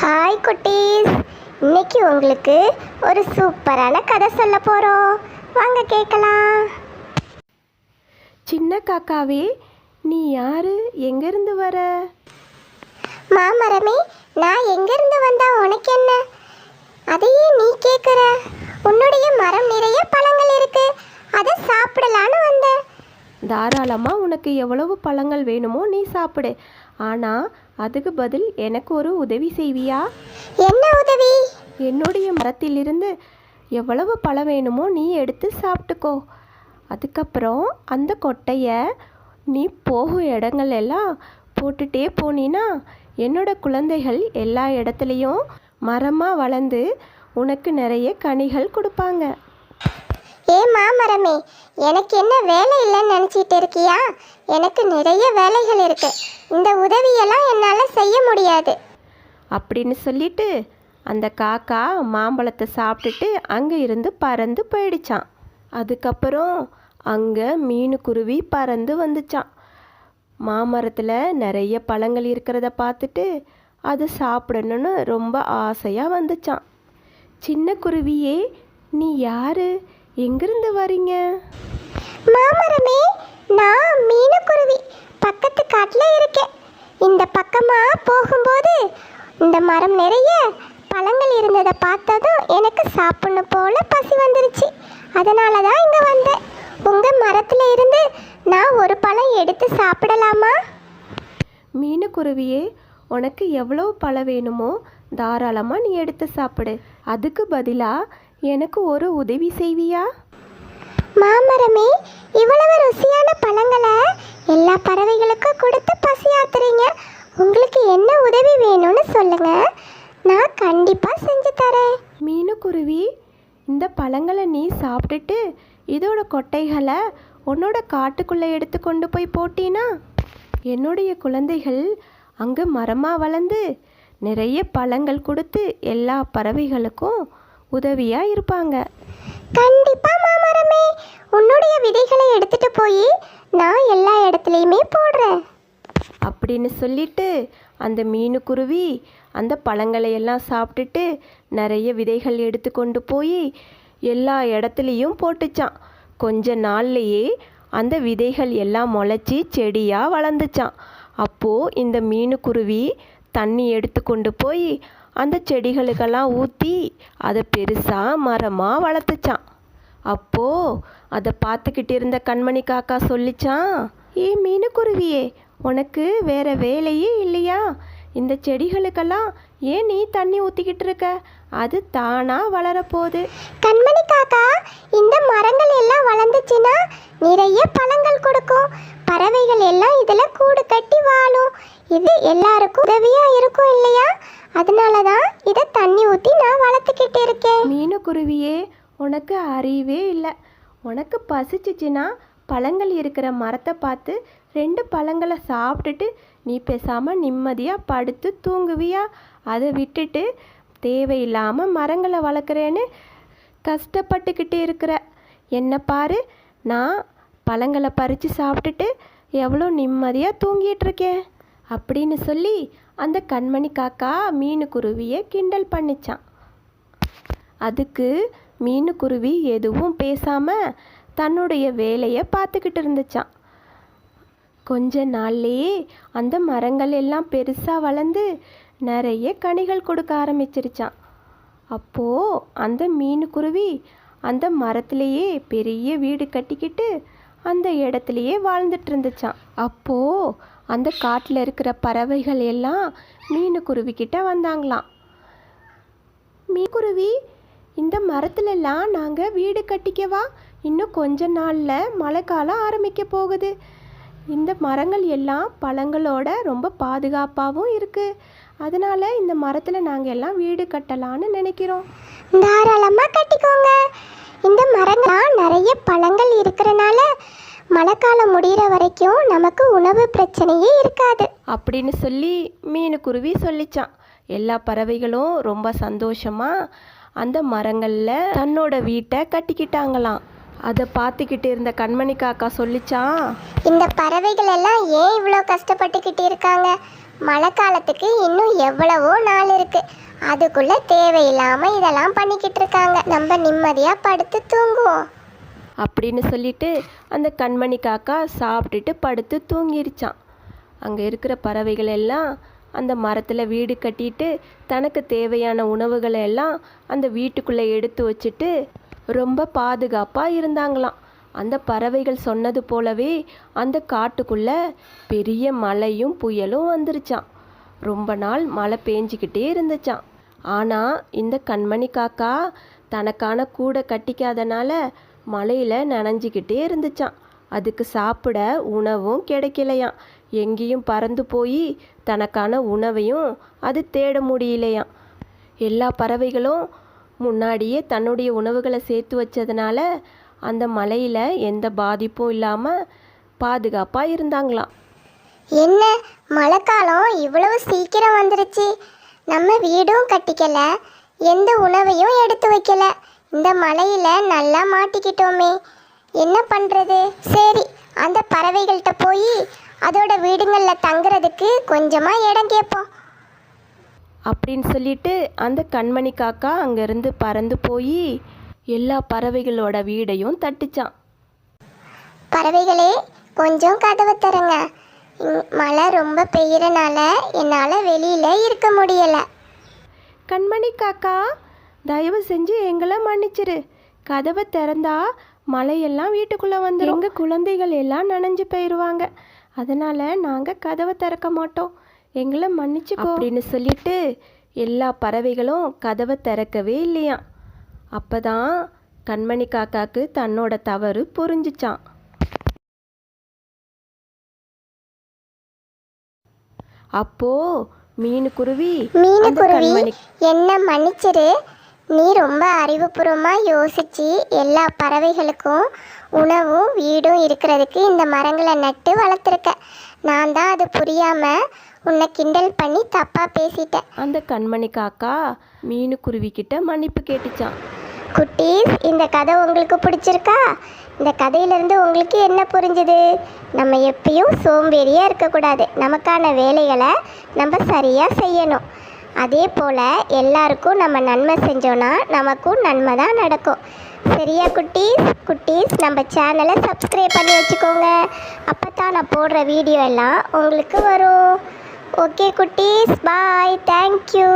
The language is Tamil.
ஹாய் குட்டீஸ், இன்னைக்கு உங்களுக்கு ஒரு சூப்பரான கதை சொல்ல போகிறோம். வாங்க கேட்கலாம். சின்ன காக்காவே, நீ யாரு? எங்கேருந்து வர? மாமரமே, நான் எங்கேருந்து வந்தா உனக்கு என்ன? அதையே நீ கேட்குற. உன்னுடைய மரம் நிறைய பழங்கள் இருக்கு, அதை சாப்பிடலான்னு வந்தேன். தாராளமாக உனக்கு எவ்வளவு பழங்கள் வேணுமோ நீ சாப்பிடு. ஆனால் அதுக்கு பதில் எனக்கு ஒரு உதவி செய்வியா? என்ன உதவி? என்னுடைய மரத்திலிருந்து எவ்வளவு பழம் வேணுமோ நீ எடுத்து சாப்பிட்டுக்கோ. அதுக்கப்புறம் அந்த கொட்டையை நீ போகும் இடங்கள் எல்லாம் போட்டுட்டே போனீன்னா என்னோட குழந்தைகள் எல்லா இடத்துலையும் மரமாக வளர்ந்து உனக்கு நிறைய கனிகள் கொடுப்பாங்க. ஏ மாமரமே, எனக்கு என்ன வேலை இல்லைன்னு நினச்சிட்டு இருக்கியா? எனக்கு நிறைய வேலைகள் இருக்கு. இந்த உதவியெல்லாம் என்னால் செய்ய முடியாது அப்படின்னு சொல்லிட்டு அந்த காக்கா மாம்பழத்தை சாப்பிட்டுட்டு அங்கே இருந்து பறந்து போயிடுச்சான். அதுக்கப்புறம் அங்கே மீனுக்குருவி பறந்து வந்துச்சான். மாமரத்தில் நிறைய பழங்கள் இருக்கிறத பார்த்துட்டு அது சாப்பிடணுன்னு ரொம்ப ஆசையாக வந்துச்சான். சின்ன குருவியே, நீ யாரு? எங்கிருந்து வரீங்க? மாமரமே, நான் மீனுக்குருவி, பக்கத்து காட்டில் இருக்கேன். இந்த பக்கமாக போகும்போது இந்த மரம் நிறைய பழங்கள் இருந்ததை பார்த்ததும் எனக்கு சாப்பிடணும் போல பசி வந்துருச்சு. அதனால தான் இங்கே வந்தேன். உங்கள் மரத்தில் இருந்து நான் ஒரு பழம் எடுத்து சாப்பிடலாமா? மீனுக்குருவியே, உனக்கு எவ்வளோ பழம் வேணுமோ தாராளமாக நீ எடுத்து சாப்பிடு. அதுக்கு பதிலாக எனக்கு ஒரு உதவி செய்வியா? மாமரமே, இவ்வளவு ருசியான பழங்களை எல்லா பறவைகளுக்கும் கொடுத்து பசியாத்துறீங்க. உங்களுக்கு என்ன உதவி வேணும்னு சொல்லுங்க, நான் கண்டிப்பாக செஞ்சு தரேன். மீனுக்குருவி, இந்த பழங்களை நீ சாப்பிட்டுட்டு இதோட கொட்டைகளை உன்னோட காட்டுக்குள்ளே எடுத்து கொண்டு போய் போட்டினா என்னுடைய குழந்தைகள் அங்கே மரமாக வளர்ந்து நிறைய பழங்கள் கொடுத்து எல்லா பறவைகளுக்கும் உதவியாக இருப்பாங்க. கண்டிப்பாக மாமரமே, உன்னுடைய விதைகளை எடுத்துட்டு போய் நான் எல்லா இடத்துலையுமே போடுறேன் அப்படின்னு சொல்லிட்டு அந்த மீனுக்குருவி அந்த பழங்களை எல்லாம் சாப்பிட்டுட்டு நிறைய விதைகள் எடுத்து கொண்டு போய் எல்லா இடத்துலையும் போட்டுச்சான். கொஞ்ச நாள்லையே அந்த விதைகள் எல்லாம் முளைச்சி செடியாக வளர்ந்துச்சான். அப்போது இந்த மீனுக்குருவி தண்ணி எடுத்து கொண்டு போய் அந்த செடிகளுக்கெல்லாம் ஊற்றி அதை பெருசாக மரமாக வளர்த்துச்சான். அப்போது அதை பார்த்துக்கிட்டு இருந்த கண்மணி காக்கா சொல்லிச்சான், ஏ மீனுக்குருவியே, உனக்கு வேற வேலையே இல்லையா? இந்த செடிகளுக்கெல்லாம் ஏன் நீ தண்ணி ஊற்றிக்கிட்டு இருக்க? அது தானாக வளரப்போகுது. கண்மணி காக்கா, இந்த மரங்கள் எல்லாம் வளர்ந்துச்சுன்னா நிறைய பழங்கள் கொடுக்கும். பறவைகள் எல்லாம் இதில் கூடு கட்டி வாழும். இது எல்லாருக்கும் உதவியாக இருக்கும் இல்லையா? அதனால தான் இதை தண்ணி ஊற்றி நான் வளர்த்துக்கிட்டு இருக்கேன். மீனுக்குருவியே, உனக்கு அறிவே இல்லை. உனக்கு பசிச்சிச்சின்னா பழங்கள் இருக்கிற மரத்தை பார்த்து 2 பழங்களை சாப்பிட்டுட்டு நீ பேசாமல் நிம்மதியாக படுத்து தூங்குவியா? அதை விட்டுட்டு தேவையில்லாமல் மரங்களை வளர்க்குறேன்னு கஷ்டப்பட்டுக்கிட்டு இருக்கிற. என்ன பாரு, நான் பழங்களை பறித்து சாப்பிட்டுட்டு எவ்வளோ நிம்மதியாக தூங்கிட்டு இருக்கேன் அப்படின்னு சொல்லி அந்த கண்மணி காக்கா மீனுக்குருவியை கிண்டல் பண்ணிச்சான். அதுக்கு மீனுக்குருவி எதுவும் பேசாமல் தன்னுடைய வேலையை பார்த்துக்கிட்டு இருந்துச்சான். கொஞ்ச நாள்லேயே அந்த மரங்கள் எல்லாம் பெருசாக வளர்ந்து நிறைய கனிகள் கொடுக்க ஆரம்பிச்சிருச்சான். அப்போது அந்த மீனுக்குருவி அந்த மரத்திலேயே பெரிய வீடு கட்டிக்கிட்டு அந்த இடத்துலையே வாழ்ந்துட்டு இருந்துச்சான். அப்போது அந்த காட்டில் இருக்கிற பறவைகள் எல்லாம் மீனுக்குருவிக்கிட்ட வந்தாங்களாம். மீனுக்குருவி, இந்த மரத்துலலாம் நாங்கள் வீடு கட்டிக்கவா? இன்னும் கொஞ்ச நாளில் மழை காலம் ஆரம்பிக்க போகுது. இந்த மரங்கள் எல்லாம் பழங்களோட ரொம்ப பாதுகாப்பாகவும் இருக்குது. அதனால் இந்த மரத்தில் நாங்கள் எல்லாம் வீடு கட்டலான்னு நினைக்கிறோம். தாராளமாக கட்டிக்கோங்க. இந்த மரங்கள் நிறைய பழங்கள் இருக்கிறனால மழைக்காலம் முடிகிற வரைக்கும் நமக்கு உணவு பிரச்சனையே இருக்காது அப்படின்னு சொல்லி மீனுக்குருவி சொல்லிச்சான். எல்லா பறவைகளும் ரொம்ப சந்தோஷமாக அந்த மரங்களில் தன்னோட வீட்டை கட்டிக்கிட்டாங்களாம். அதை பார்த்துக்கிட்டு இருந்த கண்மணி காக்கா சொல்லிச்சான், இந்த பறவைகள் எல்லாம் ஏன் இவ்வளோ கஷ்டப்பட்டுக்கிட்டு இருக்காங்க? மழை காலத்துக்கு இன்னும் எவ்வளவோ நாள் இருக்கு. அதுக்குள்ள தேவையில்லாம இதெல்லாம் பண்ணிக்கிட்டு இருக்காங்க. நம்ம நிம்மதியா படுத்து தூங்குவோம் அப்படின்னு சொல்லிட்டு அந்த கண்மணி காக்கா சாப்பிட்டுட்டு படுத்து தூங்கிருச்சான். அங்கே இருக்கிற பறவைகள் எல்லாம் அந்த மரத்தில் வீடு கட்டிட்டு தனக்கு தேவையான உணவுகளை எல்லாம் அந்த வீட்டுக்குள்ளே எடுத்து வச்சுட்டு ரொம்ப பாதுகாப்பாக இருந்தாங்களாம். அந்த பறவைகள் சொன்னது போலவே அந்த காட்டுக்குள்ளே பெரிய மழையும் புயலும் வந்துருச்சான். ரொம்ப நாள் மழை பேஞ்சிக்கிட்டே இருந்துச்சான். ஆனால் இந்த கண்மணி காக்கா தனக்கான கூடை கட்டிக்காதனால மழையில் நனைஞ்சிக்கிட்டே இருந்துச்சான். அதுக்கு சாப்பிட உணவும் கிடைக்கலையாம். எங்கேயும் பறந்து போய் தனக்கான உணவையும் அது தேட முடியலையாம். எல்லா பறவைகளும் முன்னாடியே தன்னுடைய உணவுகளை சேர்த்து வச்சதுனால அந்த மலையில் எந்த பாதிப்பும் இல்லாமல் பாதுகாப்பாக இருந்தாங்களாம். என்ன மழைக்காலம் இவ்வளவு சீக்கிரம் வந்துருச்சு. நம்ம வீடும் கட்டிக்கல, எந்த உணவையும் எடுத்து வைக்கல. இந்த மழையில நல்லா மாட்டிக்கிட்டோமே, என்ன பண்றது? சரி, அந்த பறவைகள்கிட்ட போய் அதோட வீடுங்களில் தங்குறதுக்கு கொஞ்சமாக இடம் கேட்போம் அப்படின்னு சொல்லிட்டு அந்த கண்மணி காக்கா அங்கேருந்து பறந்து போய் எல்லா பறவைகளோட வீடையும் தட்டுச்சான். பறவைகளே, கொஞ்சம் கதவை தருங்க. மழை ரொம்ப பெய்யறனால என்னால் வெளியில் இருக்க முடியலை. கண்மணி காக்கா, தயவு செஞ்சு எங்களை மன்னிச்சிரு. கதவை திறந்தா மழையெல்லாம் வீட்டுக்குள்ளே வந்து எங்கள் குழந்தைகள் எல்லாம் நனைஞ்சு போயிடுவாங்க. அதனால் நாங்கள் கதவை திறக்க மாட்டோம், எங்களை மன்னிச்சுக்கோ அப்படின்னு சொல்லிட்டு எல்லா பறவைகளும் கதவை திறக்கவே இல்லையாம். அப்போ தான் கண்மணி காக்காக்கு தன்னோட தவறு புரிஞ்சிச்சான். அப்போ மீனுக்குருவி என்ன மன்னிச்சிரு. நீ ரொம்ப அறிவுபூர்வமாக யோசிச்சு எல்லா பறவைகளுக்கும் உணவும் வீடும் இருக்கிறதுக்கு இந்த மரங்களை நட்டு வளர்த்துருக்க. நான் தான் அது புரியாமல் உன்னை கிண்டல் பண்ணி தப்பாக பேசிட்டேன். அந்த கண்மணி காக்கா மீனுக்குருவி கிட்ட மன்னிப்பு கேட்டுச்சான். குட்டீஸ், இந்த கதை உங்களுக்கு பிடிச்சிருக்கா? இந்த கதையிலேருந்து உங்களுக்கு என்ன புரிஞ்சுது? நம்ம எப்பயும் சோம்பேறியாக இருக்கக்கூடாது. நமக்கான வேலைகளை நம்ம சரியாக செய்யணும். அதே போல் எல்லாருக்கும் நம்ம நன்மை செஞ்சோன்னா நமக்கும் நன்மை தான் நடக்கும். சரியா குட்டீஸ், நம்ம சேனலை சப்ஸ்கிரைப் பண்ணி வச்சுக்கோங்க. அப்போ தான் நான் போடுற வீடியோ எல்லாம் உங்களுக்கு வரும். ஓகே குட்டீஸ், பாய், தேங்க்யூ.